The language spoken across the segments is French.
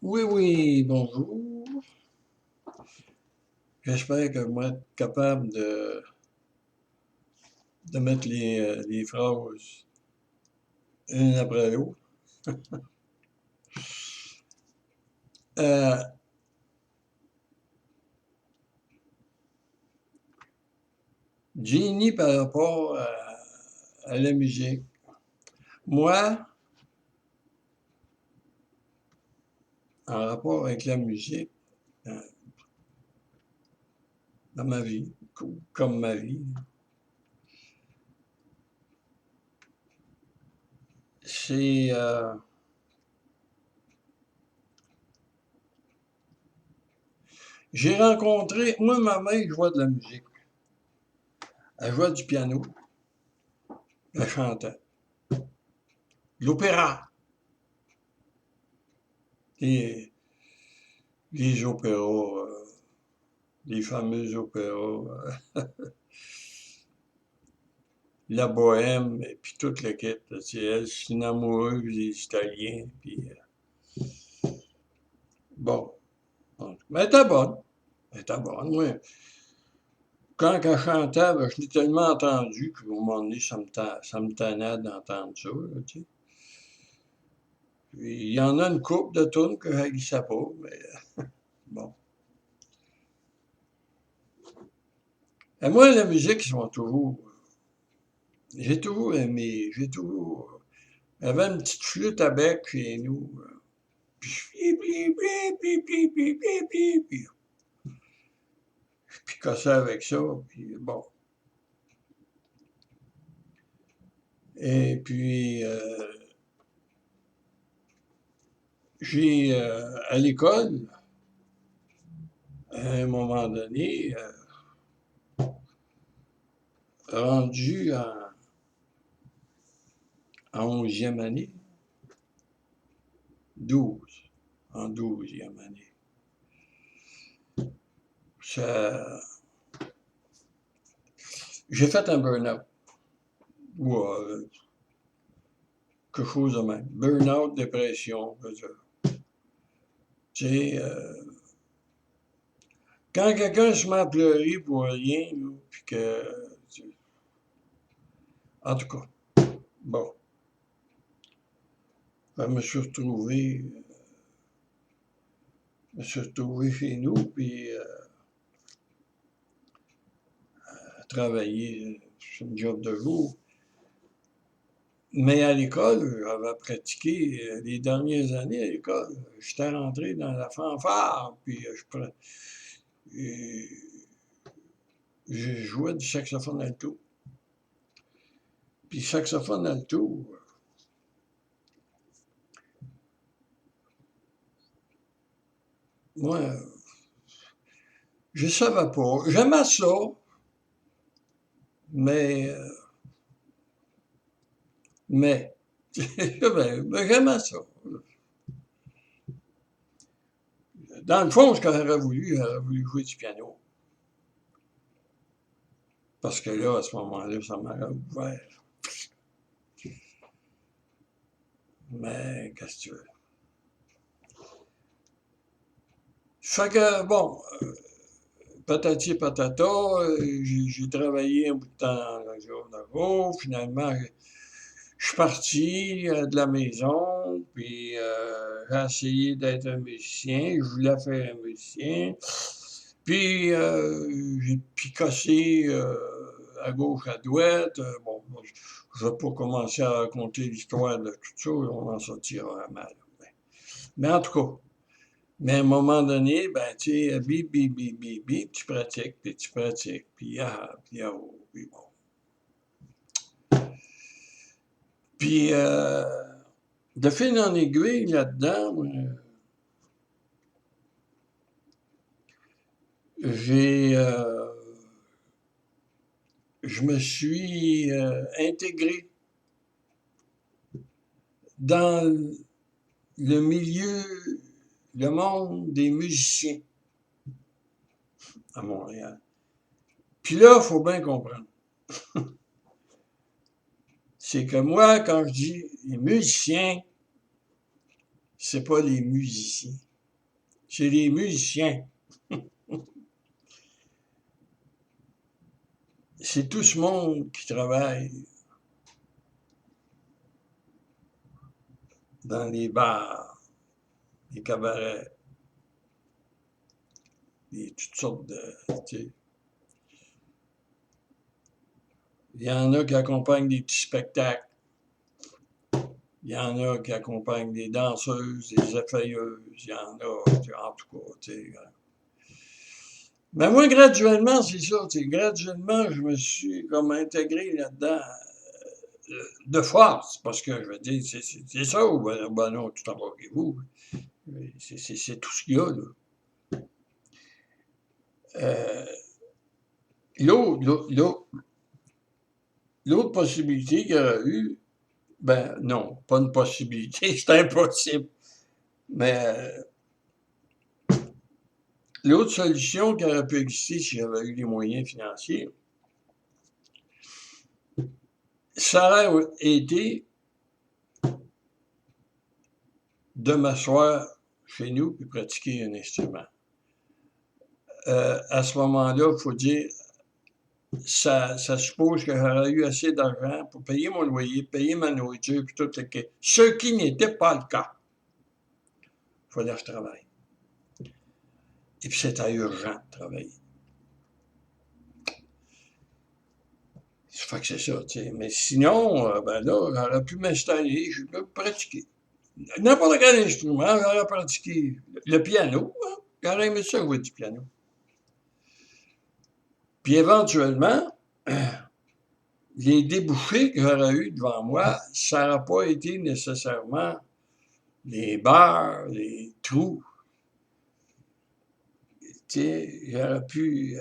Oui, oui, bonjour. J'espère que vous êtes capable de mettre les phrases une après l'autre. Euh, Jenny par rapport à la musique. Moi, en rapport avec la musique, euh, dans ma vie, comme ma vie, c'est... j'ai rencontré... Moi, ma mère jouait de la musique. Elle jouait du piano. Elle chantait. L'opéra. Les, les opéras, les fameux opéras. La bohème, et puis toute le kit. C'est elle, c'est une amoureuse des Italiens, puis bon. Mais elle était bonne. Elle était bonne, oui. Quand elle chantait, ben, je l'ai tellement entendu qu'à un moment donné, ça me tannait d'entendre ça, là, tu sais. Puis, il y en a une couple de tunes que je ne pas, mais bon. Et moi, la musique, ils sont toujours. J'ai toujours aimé, j'ai toujours. Il y avait une petite flûte à bec chez nous. Puis, puis casser avec ça, puis bon. Et puis, j'ai, à l'école, à un moment donné, rendu en 11e année, 12, en 12e année, ça, j'ai fait un burn-out, ou quelque chose de même. Burn-out, dépression, je veux dire. Tu sais, quand quelqu'un se met à pleurer pour rien, là, puis que, en tout cas, bon, je me suis retrouvé chez nous, puis travailler sur une job de jour. Mais à l'école, j'avais pratiqué les dernières années à l'école. J'étais rentré dans la fanfare, puis je jouais du saxophone alto. Puis saxophone alto, moi, je savais pas. J'aimais ça, mais, mais, ben, j'aimais ça. Dans le fond, ce que j'aurais voulu jouer du piano. Parce que là, à ce moment-là, ça m'aurait ouvert. Mais, qu'est-ce que tu veux? Fait que, bon, patati patata, j'ai travaillé un bout de temps dans la région d'Avo. Finalement, je suis parti de la maison, puis j'ai essayé d'être un musicien. Je voulais faire un musicien. Puis j'ai picossé à gauche, à droite. Bon, je ne vais pas commencer à raconter l'histoire de tout ça, on en sortira mal. Mais en tout cas, mais à un moment donné, ben, tu sais, bip, bip, bip, bip, bip, puis tu pratiques, puis ah, oh, puis bon. Puis, de fil en aiguille, là-dedans, j'ai, je me suis intégré dans le milieu, le monde des musiciens à Montréal. Puis là, il faut bien comprendre. C'est que moi, quand je dis les musiciens, c'est pas les musiciens. c'est les musiciens. C'est tout ce monde qui travaille dans les bars, les cabarets, toutes sortes de... Tu sais. Il y en a qui accompagnent des petits spectacles. Il y en a qui accompagnent des danseuses, des effeuilleuses. Il y en a, en tout cas, tu sais. Mais moi, graduellement, c'est ça. Graduellement, je me suis comme intégré là-dedans de force. Parce que, je veux dire, c'est ça ou ben non, tout embarquez-vous. C'est tout ce qu'il y a, là. Euh, L'autre possibilité qu'il y aurait eu, ben non, pas une possibilité, c'est impossible. Mais l'autre solution qui aurait pu exister si j'avais eu les moyens financiers, ça aurait été de m'asseoir chez nous et pratiquer un instrument. À ce moment-là, il faut dire, ça suppose que j'aurais eu assez d'argent pour payer mon loyer, payer ma nourriture, puis tout le quai. Ce qui n'était pas le cas. Il fallait que je travaille. Et puis c'était urgent de travailler. Ça fait que c'est ça, tu sais. Mais sinon, ben là, j'aurais pu m'installer, je peux pratiquer. N'importe quel instrument, j'aurais pratiqué. Le piano, hein? J'aurais aimé ça jouer du piano. Puis éventuellement, les débouchés que j'aurais eu devant moi, ça n'aurait pas été nécessairement les bars, les trous. Tu sais, j'aurais pu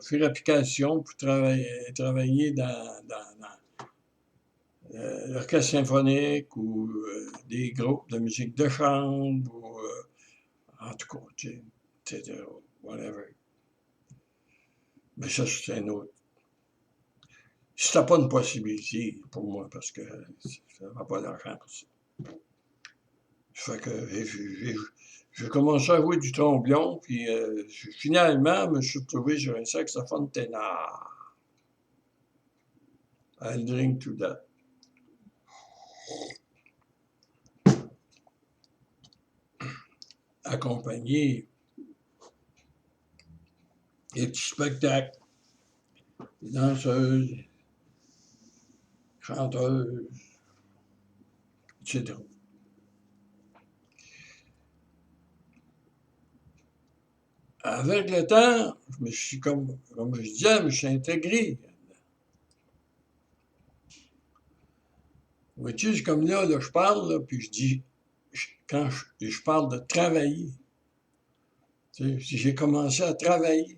faire application pour travailler dans l'orchestre symphonique ou des groupes de musique de chambre ou en tout cas, etc. Whatever. Mais ça, c'est un autre. C'était pas une possibilité pour moi parce que ça n'a pas d'argent pour ça. Ça fait que j'ai commencé à jouer du tromblon, puis finalement, je me suis retrouvé sur un saxophone ténor. I'll drink to that. Accompagné des petits spectacles, des danseuses, chanteuses, etc. Avec le temps, je me suis comme je disais, je me suis intégré. Vois-tu, c'est comme là, je parle, là, puis je dis, quand je parle de travailler, tu sais, si j'ai commencé à travailler,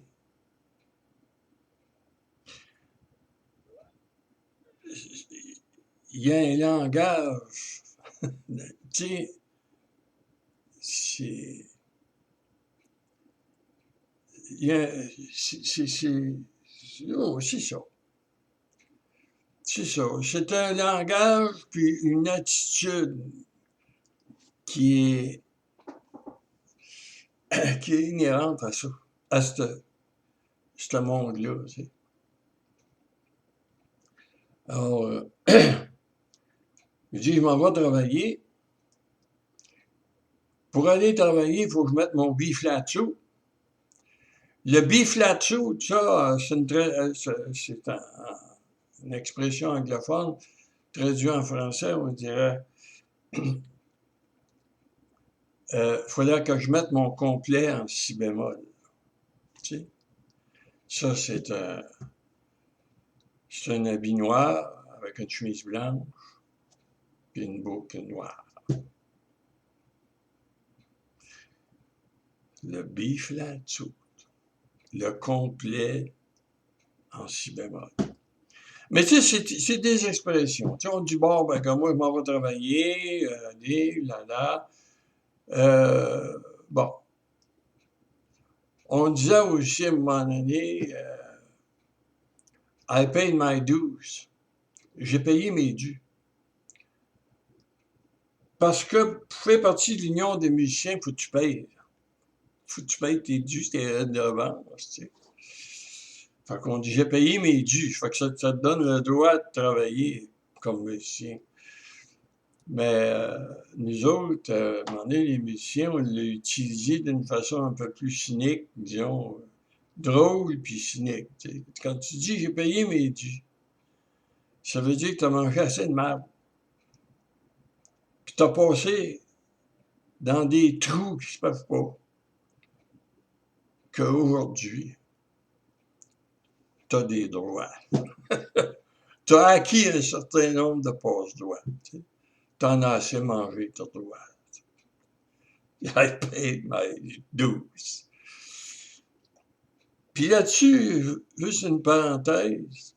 il y a un langage, tu sais, c'est. Oh, c'est ça. C'est ça. C'est un langage puis une attitude qui est inhérente à ça, à ce monde-là. Tu sais. Alors, je dis, je m'en vais travailler. Pour aller travailler, il faut que je mette mon B-flat suit. Le B-flat suit, ça, c'est une expression anglophone. Traduit en français, on dirait faudrait que je mette mon complet en si bémol. Tu sais? Ça, c'est un habit noir avec une chemise blanche et une boucle noire. Le B-flat suit. Le complet en si bémol. Mais tu sais, c'est des expressions. Tu sais, on dit, bon, ben, comme moi, je m'en vais travailler, bon. On disait aussi à un moment donné, I paid my dues. J'ai payé mes dus. Parce que pour faire partie de l'Union des musiciens, il faut que tu payes. Faut que tu payes tes dus, tes redevances, tu sais. Fait qu'on dit, j'ai payé mes dus. Fait que ça te donne le droit de travailler comme musicien. Mais nous autres, à un moment donné, les musiciens, on l'a utilisé d'une façon un peu plus cynique, disons, drôle puis cynique. Tu sais. Quand tu dis j'ai payé mes dus, ça veut dire que tu as mangé assez de merde. Puis tu as passé dans des trous qui se peuvent pas. Qu'aujourd'hui, tu as des droits. Tu as acquis un certain nombre de passe-droits. Tu en as assez mangé, tu as droit. I paid my dues. Puis là-dessus, juste une parenthèse,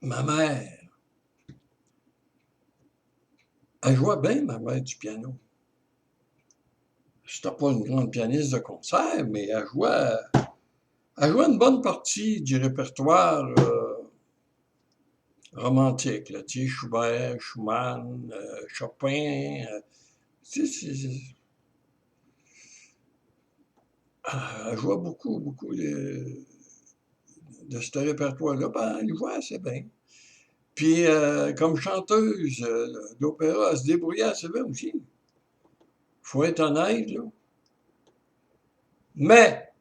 ma mère, elle jouait bien, ma mère, du piano. C'était pas une grande pianiste de concert, mais elle jouait une bonne partie du répertoire romantique, là, tu sais, Schubert, Schumann, Chopin. Elle jouait beaucoup, beaucoup de ce répertoire-là. Ben, elle jouait assez bien. Puis, comme chanteuse d'opéra, elle se débrouillait assez bien aussi. Faut être honnête, là. Mais,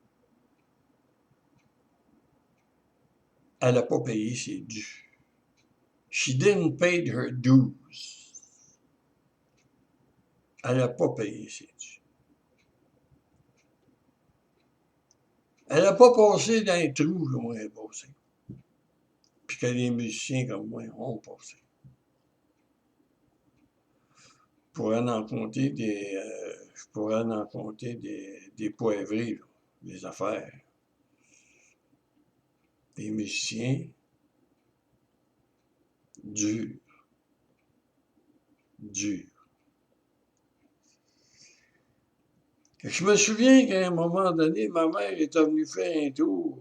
elle n'a pas payé ses dus. She didn't pay her dues. Elle n'a pas payé ses dus. Elle n'a pas passé dans les trous comme moi elle a passé. Puis que les musiciens comme moi ont passé. Je pourrais en compter des poivrés, là, des affaires. Des musiciens durs, durs. Je me souviens qu'à un moment donné, ma mère est venue faire un tour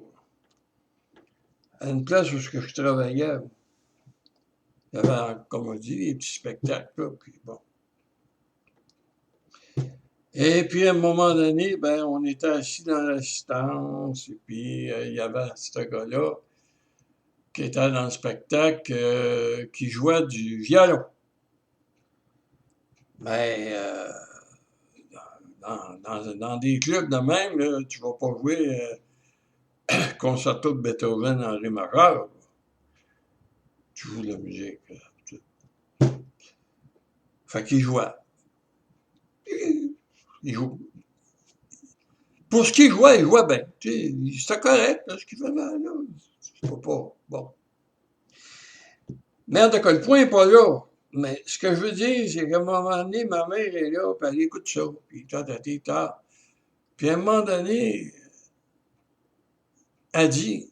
à une place où je travaillais. Il y avait, comme on dit, des petits spectacles, là, puis bon. Et puis, à un moment donné, ben, on était assis dans l'assistance, et puis il y avait ce gars-là qui était dans le spectacle, qui jouait du violon. Mais dans des clubs de même, là, tu vas pas jouer concerto de Beethoven en ré majeur. Tu joues de la musique. Fait qu'il jouait. Il joue. Pour ce qu'il jouait, il jouait bien. C'était correct, là, ce qu'il faisait, là. C'est pas. Bon. Mais en tout cas, le point n'est pas là. Mais ce que je veux dire, c'est qu'à un moment donné, ma mère est là, puis elle écoute ça. Puis ta. Puis à un moment donné, elle dit,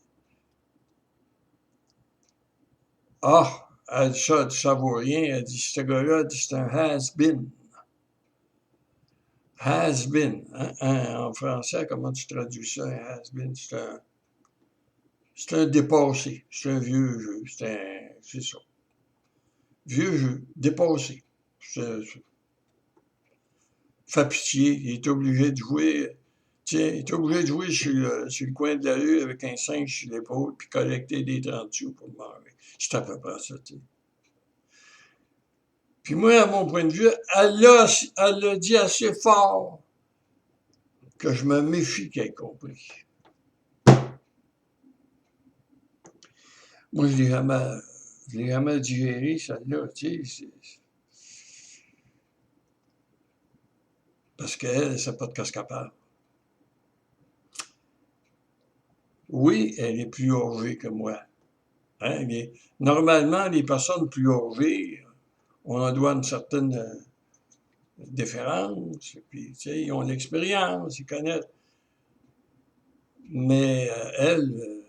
ah, elle dit ça vaut rien. Elle dit, ce gars-là, c'est un has-been. Has-been. Hein? En français, comment tu traduis ça, un has-been? C'est un dépassé. C'est un vieux jeu. C'est ça. Vieux jeu. Dépassé. Fait pitié. Il est obligé de jouer. Tiens, il est obligé de jouer sur le coin de la rue avec un singe sur l'épaule puis collecter des 30 sous pour manger. C'est à peu près ça, tu sais. Puis moi, à mon point de vue, elle l'a dit assez fort que je me méfie qu'elle ait compris. Moi, je l'ai jamais digéré, celle-là, tu sais. Parce qu'elle ne sait pas de quoi se capable. Oui, elle est plus âgée que moi. Hein? Normalement, les personnes plus âgées, on en doit une certaine déférence, puis, tu sais, ils ont l'expérience, ils connaissent. Mais elle,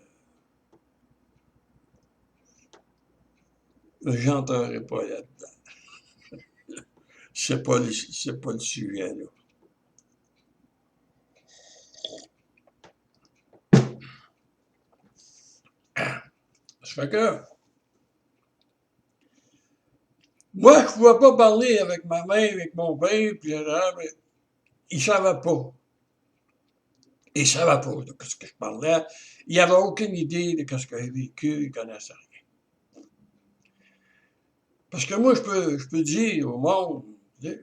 j'entrerai pas là-dedans. C'est pas le sujet, là. Ça fait que, Moi, je ne pouvais pas parler avec ma mère, avec mon père, puis mais ils ne savaient pas. Ils ne savaient pas de ce que je parlais. Ils n'avaient aucune idée de ce que j'ai vécu, ils ne connaissaient rien. Parce que moi, je peux dire au monde, je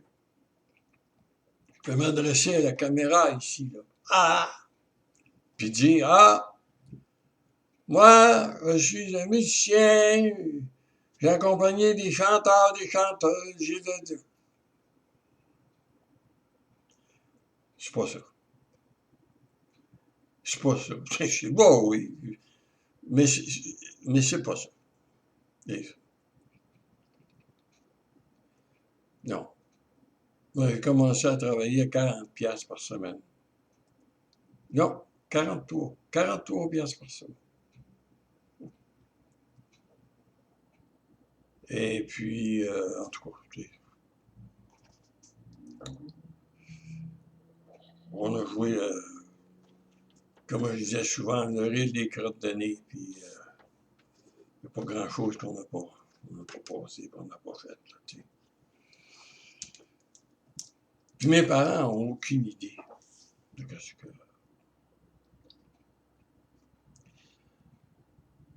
peux m'adresser à la caméra ici, là. Ah! Puis dire, ah, moi, je suis un musicien, j'ai accompagné des chanteurs, des chanteuses, c'est pas ça. C'est pas ça. C'est bon, oui. Mais c'est pas ça. Non. Moi, j'ai commencé à travailler à 40 piastres par semaine. Non, 43. 43 piastres par semaine. Et puis, en tout cas, on a joué, comme je disais souvent, le rire des crottes de nez, puis il n'y a pas grand-chose qu'on n'a pas passé, qu'on n'a pas fait. Là, puis mes parents n'ont aucune idée de ce que...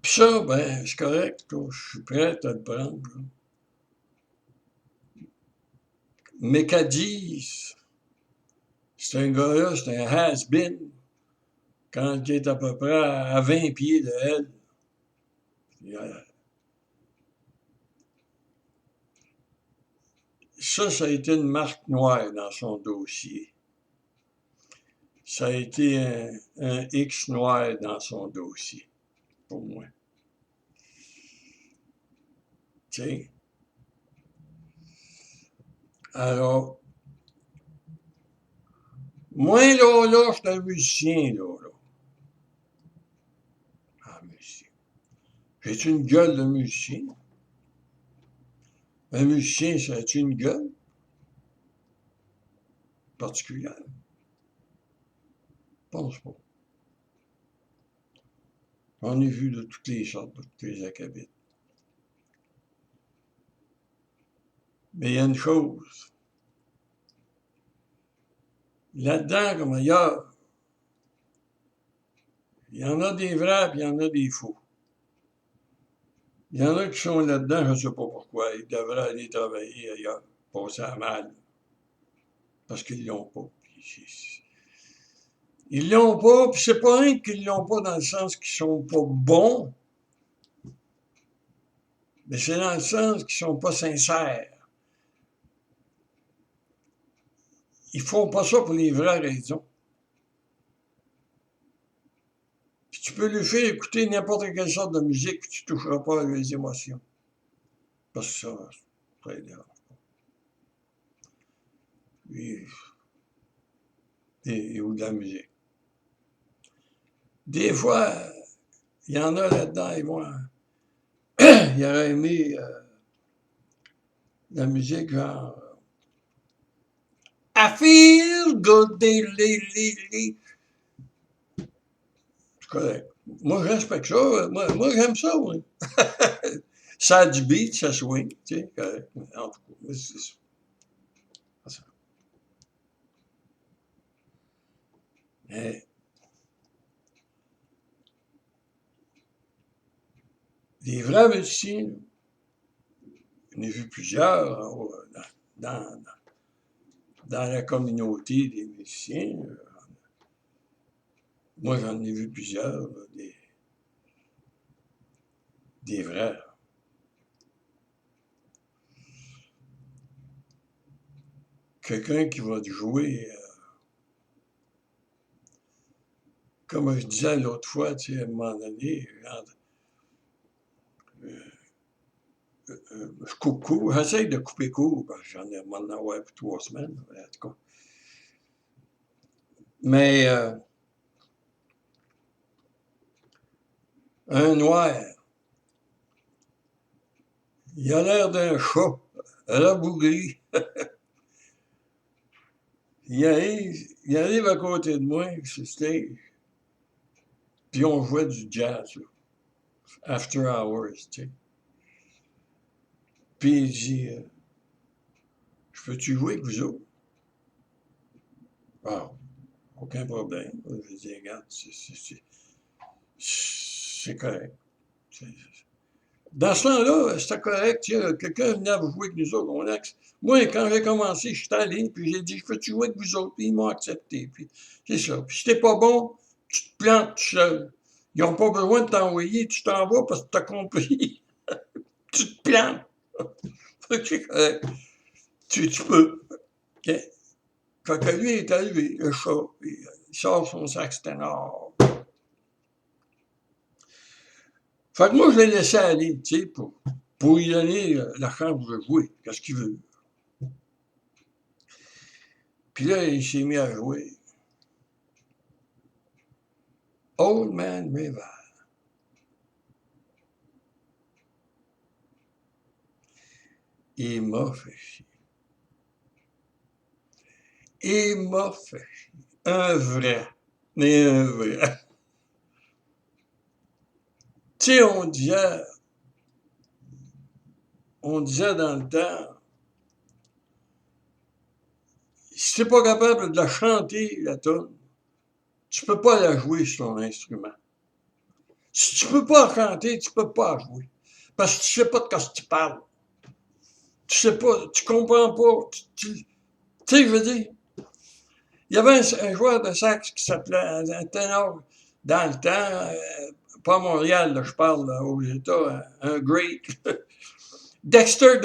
Puis ça, ben, c'est correct, là, je suis prêt à le prendre. Là. Mais qu'à disent, c'est un gars-là, c'est un has-been, quand il est à peu près à 20 pieds de elle. Ça a été une marque noire dans son dossier. Ça a été un X noir dans son dossier, pour moi. Tu sais? Alors, moi, là, je suis un musicien, là. Ah, musicien. J'ai-tu une gueule de musicien? Un musicien, ça a-tu une gueule particulière? Je pense pas. J'en ai vu de toutes les sortes, de toutes les acabits. Mais il y a une chose. Là-dedans, comme ailleurs, il y en a des vrais et il y en a des faux. Il y en a qui sont là-dedans, je ne sais pas pourquoi. Ils devraient aller travailler ailleurs, passer à mal, parce qu'ils l'ont pas. Ils l'ont pas, puis c'est pas rien qu'ils l'ont pas dans le sens qu'ils sont pas bons, mais c'est dans le sens qu'ils sont pas sincères. Ils font pas ça pour les vraies raisons. Puis tu peux lui faire écouter n'importe quelle sorte de musique, puis tu toucheras pas à les émotions. Parce que ça, c'est très grave. Et ou de la musique. Des fois, il y en a là-dedans, ils vont. Il aurait aimé la musique genre I feel good, c'est correct. Moi, je respecte ça. Moi j'aime ça, oui. Ça a du beat, ça swing, tu sais, correct. En tout cas, c'est ça. Mais les vrais musiciens, j'en ai vu plusieurs dans, dans la communauté des musiciens. Moi, j'en ai vu plusieurs, des vrais. Quelqu'un qui va jouer, comme je disais l'autre fois, tu sais, à un moment donné, je coupe court, j'essaye de couper court, parce que j'en ai m'en avoir pour 3 semaines, en tout cas. Mais un noir, il a l'air d'un chat, rabougri. Il arrive à côté de moi, sur stage, puis on jouait du jazz, là, after hours, tu sais. Puis il dit, Je peux-tu jouer avec vous autres? Ah, aucun problème. Je dis, regarde, c'est correct. Dans ce temps-là, c'était correct. Quelqu'un venait vous jouer avec nous autres. Moi, quand j'ai commencé, je suis allé, puis j'ai dit, je peux-tu jouer avec vous autres? Puis ils m'ont accepté. Puis c'est ça. Puis si t'es pas bon, tu te plantes tout seul. Ils n'ont pas besoin de t'envoyer, tu t'en vas parce que tu as compris. Tu te plantes. C'est correct. Tu peux. OK? Fait que lui est arrivé, le chat, puis il sort son sac sténor. Fait que moi, je l'ai laissé aller, tu sais, pour lui donner la chance de jouer, qu'est-ce qu'il veut. Puis là, il s'est mis à jouer. Old Man River. Il m'a fait chier. Il m'a fait chier. Un vrai. Mais un vrai. Tu sais, on disait dans le temps, si t'es pas capable de la chanter, la tune, tu peux pas la jouer sur ton instrument. Si tu peux pas chanter, tu peux pas jouer. Parce que tu sais pas de quoi tu parles. Tu sais pas, tu comprends pas. Tu sais, je veux dire, il y avait un joueur de sax qui s'appelait un ténor dans le temps, pas à Montréal, là, je parle là, aux États, un great. Dexter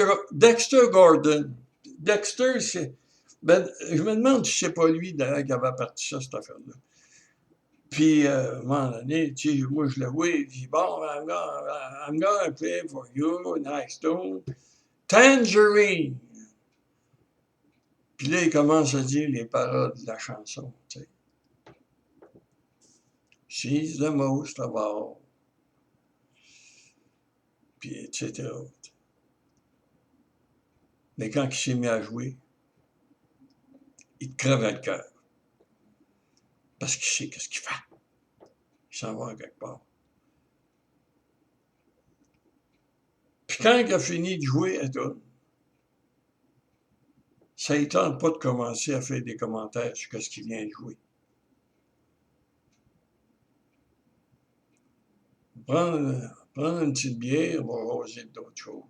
Gordon. Dexter, c'est. Ben, je me demande si c'est pas lui d'ailleurs qui avait parti ça, cette affaire-là. Puis, à un moment donné, tu sais, moi, je le vois, je dis, bon, I'm gonna play for you, nice tune. Tangerine. Puis là, il commence à dire les paroles de la chanson, tu sais. She's the most of all. Puis, etc. Mais quand il s'est mis à jouer, il te crevait le cœur. Parce qu'il sait qu'est-ce qu'il fait. Il s'en va quelque part. Puis quand il a fini de jouer à tout, ça ne tente pas de commencer à faire des commentaires sur ce qu'il vient de jouer. Prendre une petite bière, on va jaser d'autres choses.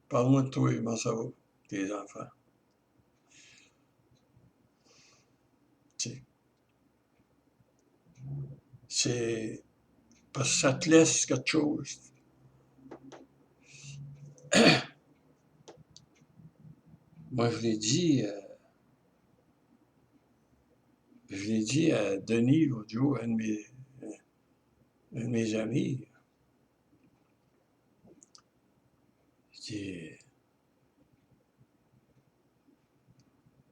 Parle-moi de toi, comment ça va, tes enfants. C'est parce que ça te laisse quelque chose. Moi, je l'ai dit à Denis l'autre jour, un de mes amis.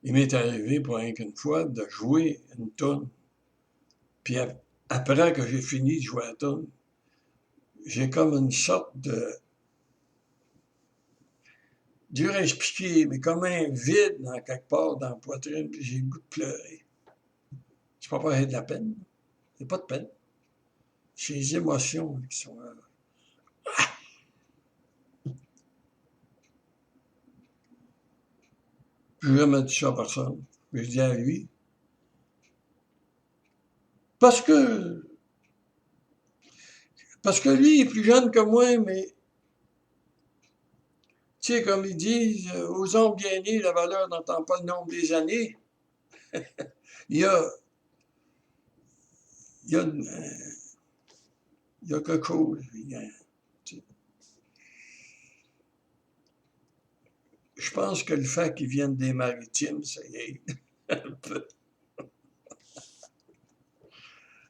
Il m'est arrivé pour une fois de jouer une tonne. Puis après que j'ai fini de jouer la tonne, j'ai comme une sorte de. Dur à expliquer, mais comme un vide dans quelque part dans la poitrine, puis j'ai le goût de pleurer. C'est pas pour avoir de la peine. C'est pas de peine. C'est les émotions qui sont là. Je n'ai jamais dit ça à personne. Mais je dis à lui. Parce que lui il est plus jeune que moi, mais tu sais, comme ils disent, aux hommes bien nés, la valeur n'entend pas le nombre des années. Il y a, il y a, il y a quelque chose. Je pense que le fait qu'ils viennent des maritimes, ça y est. Un peu.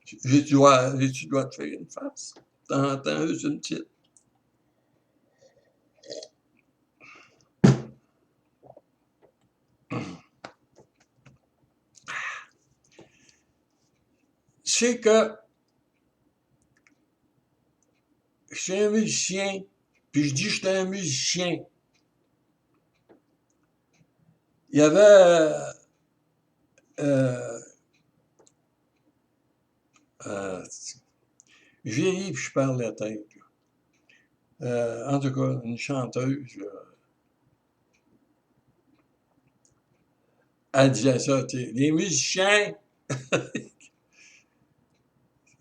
Tu dois te faire une face. T'entends juste une petite. C'est que je suis un musicien, puis je dis que j'étais un musicien. Il y avait euh, euh, vieilli, puis je parle la tête. En tout cas, une chanteuse, là, Elle disait ça, tu sais. Les musiciens,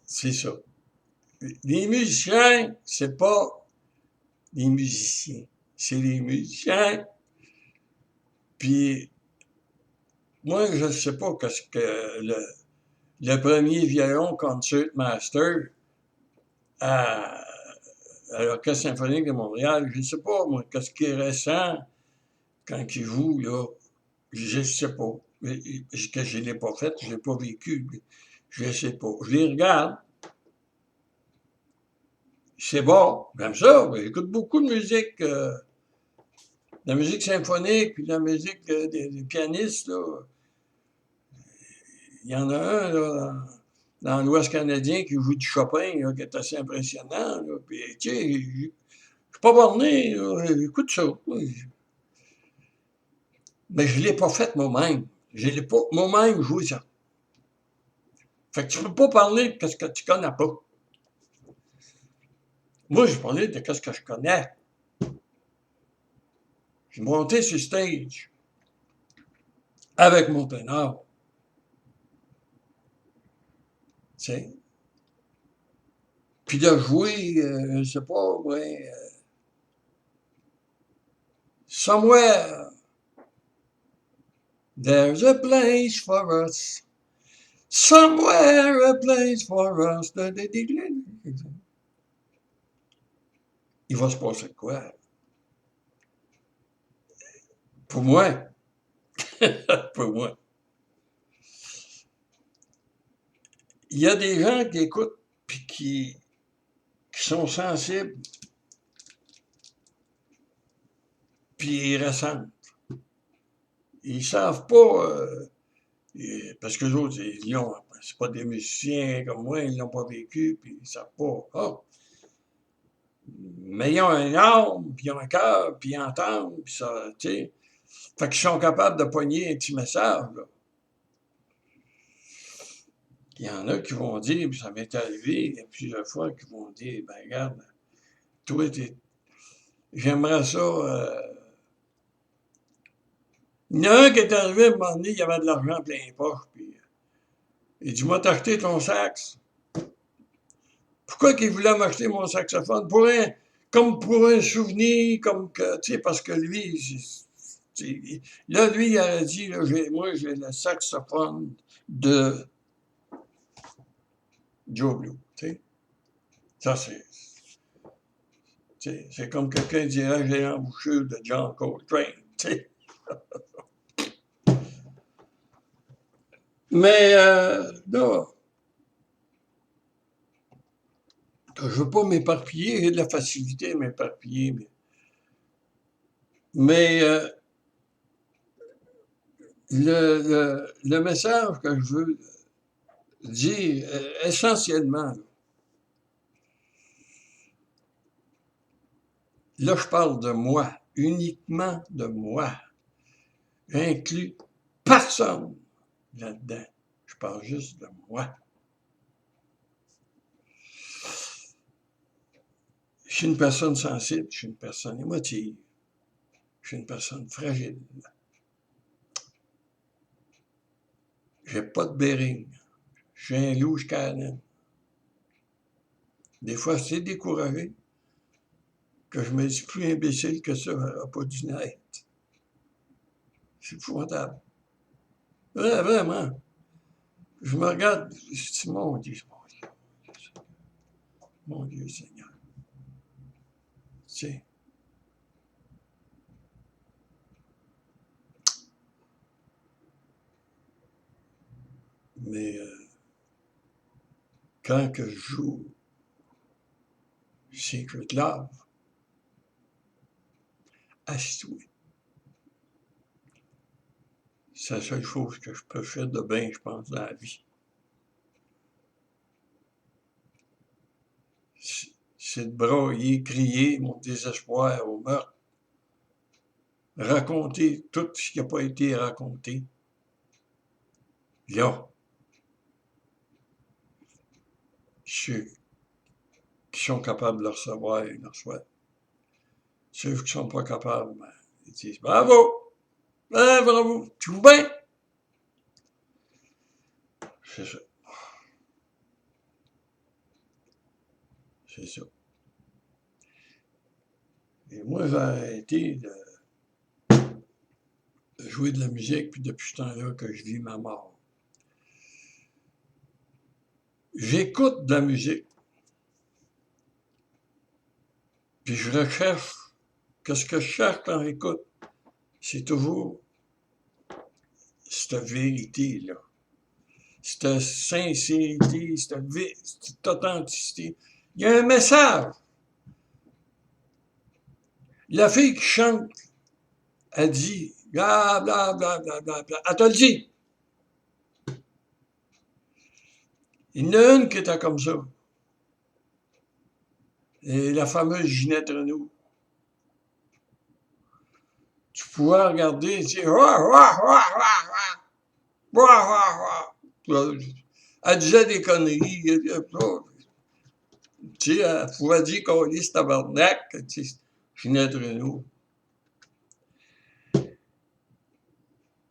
c'est ça. Les musiciens, c'est pas les musiciens. C'est les musiciens. Puis, moi, je ne sais pas qu'est-ce que le premier violon concertmaster à, à l'Orchestre symphonique de Montréal, je ne sais pas, moi, qu'est-ce qui est récent quand il joue, là. Je ne sais pas. Que je ne l'ai pas fait, je ne l'ai pas vécu. Je ne sais pas. Je les regarde. C'est bon. J'aime ça. J'écoute beaucoup de musique. La musique symphonique, puis la musique des pianistes, là. Il y en a un, là, dans l'Ouest canadien qui joue du Chopin, là, qui est assez impressionnant, là. Puis, tu sais, je suis pas borné, là. Écoute ça. Mais je ne l'ai pas fait moi-même. Je ne l'ai pas moi-même joué ça. Fait que tu peux pas parler de ce que tu connais pas. Moi, je parlais de ce que je connais. J'ai monté sur stage avec mon ténor. Tu sais. Puis de jouer, je sais pas, ouais, somewhere, there's a place for us. Somewhere, a place for us. Il va se passer quoi? Pour moi, pour moi. Il y a des gens qui écoutent puis qui sont sensibles puis ils ressentent. Ils savent pas, parce que les autres, ils l'ont, c'est pas des musiciens comme moi, ils l'ont pas vécu, puis ils savent pas. Ah, mais ils ont un âme, puis ils ont un cœur, puis ils entendent, puis ça, tu sais. Fait qu'ils sont capables de pogner un petit message, là. Il y en a qui vont dire, puis ça m'est arrivé plusieurs fois, qui vont dire, ben regarde, toi, j'aimerais ça. Il y en a un qui est arrivé à un moment donné, il y avait de l'argent plein les poches, puis il dit, moi, t'as acheté ton sax. Pourquoi qu'il voulait m'acheter mon saxophone? Comme pour un souvenir, comme que, tu sais, parce que lui, là, lui, il a dit, là, moi, j'ai le saxophone de Joe Blue, tu sais. Ça, c'est comme quelqu'un dirait, j'ai l'embouchure de John Coltrane, tu sais. Mais, là, je veux pas m'éparpiller, j'ai de la facilité à m'éparpiller, mais le message que je veux dire, essentiellement, là, je parle de moi, uniquement de moi. J'inclus personne là-dedans. Je parle juste de moi. Je suis une personne sensible, je suis une personne émotive, je suis une personne fragile. J'ai pas de bearing. Je suis un loup jusqu'à la laine. Des fois, c'est découragé que je me dis plus imbécile que ça n'a pas dû naître. C'est épouvantable. Vraiment. Je me regarde, je dis, mon Dieu, mon Dieu Seigneur. Tu sais. Mais quand que je joue Secret Love, assis-toi. C'est la seule chose que je peux faire de bien, je pense, dans la vie. C'est de brailler, crier mon désespoir au meurtre, raconter tout ce qui n'a pas été raconté. Là, ceux qui sont capables de le recevoir, ils le reçoivent. Ceux qui ne sont pas capables, ben, ils disent bravo, bravo, tu joues bien. C'est ça. C'est ça. Et moi, j'ai arrêté de jouer de la musique, puis depuis ce temps-là que je vis ma mort. J'écoute de la musique, puis je recherche. Qu'est-ce que je cherche quand j'écoute? C'est toujours cette vérité-là, cette sincérité, cette authenticité. Il y a un message. La fille qui chante, elle dit, bla bla bla bla bla bla. Elle te le dit. Il y en a une qui était comme ça. Et la fameuse Ginette Renault. Tu pouvais regarder et dire, ouah, ouah, ouah, ouah, ouah, ouah, ouah. Elle disait des conneries. Tu sais, elle pouvait dire qu'on lit ce tabarnak. Tu sais, Ginette Renault.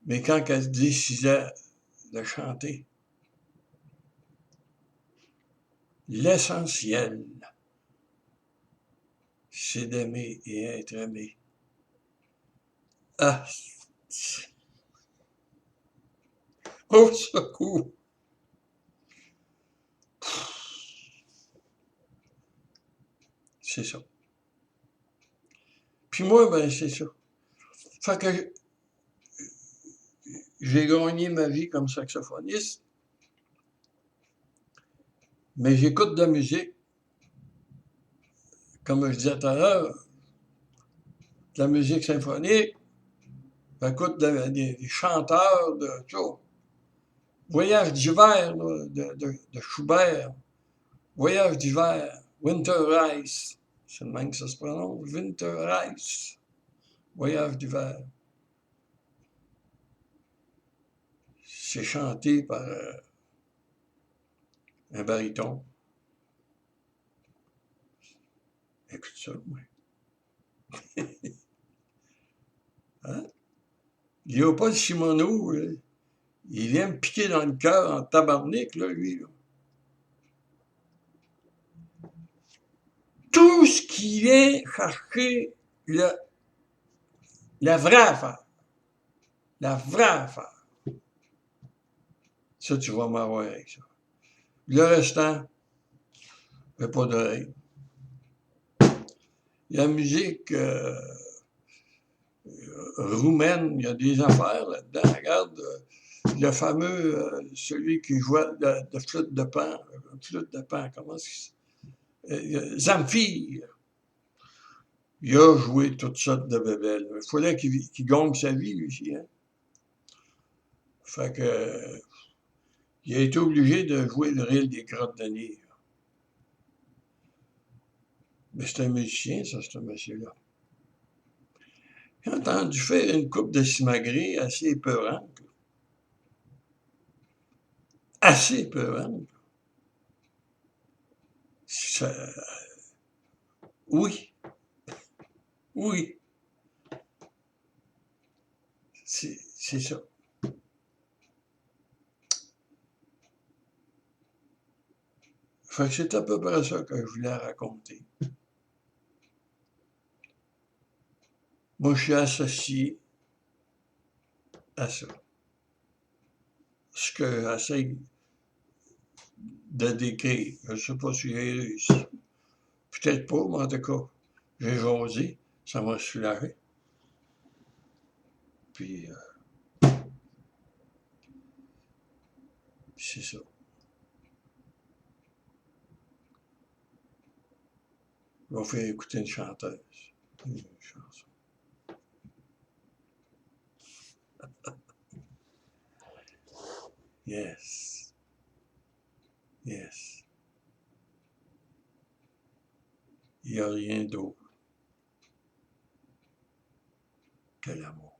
Mais quand elle décidait de chanter, l'essentiel, c'est d'aimer et être aimé. Ah, au secours! C'est ça. Puis moi, ben, c'est ça. Fait que j'ai gagné ma vie comme saxophoniste, mais j'écoute de la musique, comme je disais tout à l'heure, de la musique symphonique, j'écoute des chanteurs de Voyage d'hiver de Schubert, Voyage d'hiver, Winter Ice, c'est le même que ça se prononce, Winter Ice, Voyage d'hiver. C'est chanté par un baryton. Écoute ça, moi. Hein? Léopold Simoneau, il vient me piquer dans le cœur en tabarnak, là, lui. Là. Tout ce qui vient chercher la vraie affaire. La vraie affaire. Ça, tu vas m'avoir avec ça. Le restant, j'ai pas d'oreille. La musique roumaine, il y a des affaires là-dedans. Regarde, le fameux, celui qui jouait de flûte de pan, comment c'est Zamfir. Il a joué toutes sortes de bébelles. Il fallait qu'il gagne sa vie, lui aussi. Hein? Fait que, il a été obligé de jouer le rôle des crottes de nez. Mais c'est un musicien, ça, ce monsieur-là. J'ai entendu faire une coupe de simagrée assez épeurante. Assez épeurante. Ça, oui, oui, c'est ça. Fait que c'est à peu près ça que je voulais raconter. Moi, je suis associé à ça. Ce que j'essaie de décrire. Je ne sais pas si j'ai réussi. Peut-être pas, mais en tout cas, j'ai jasé. Ça m'a soulagé. Puis, c'est ça. Je vais faire écouter une chanteuse. Une chanson. Yes. Yes. Il n'y a rien d'autre que l'amour.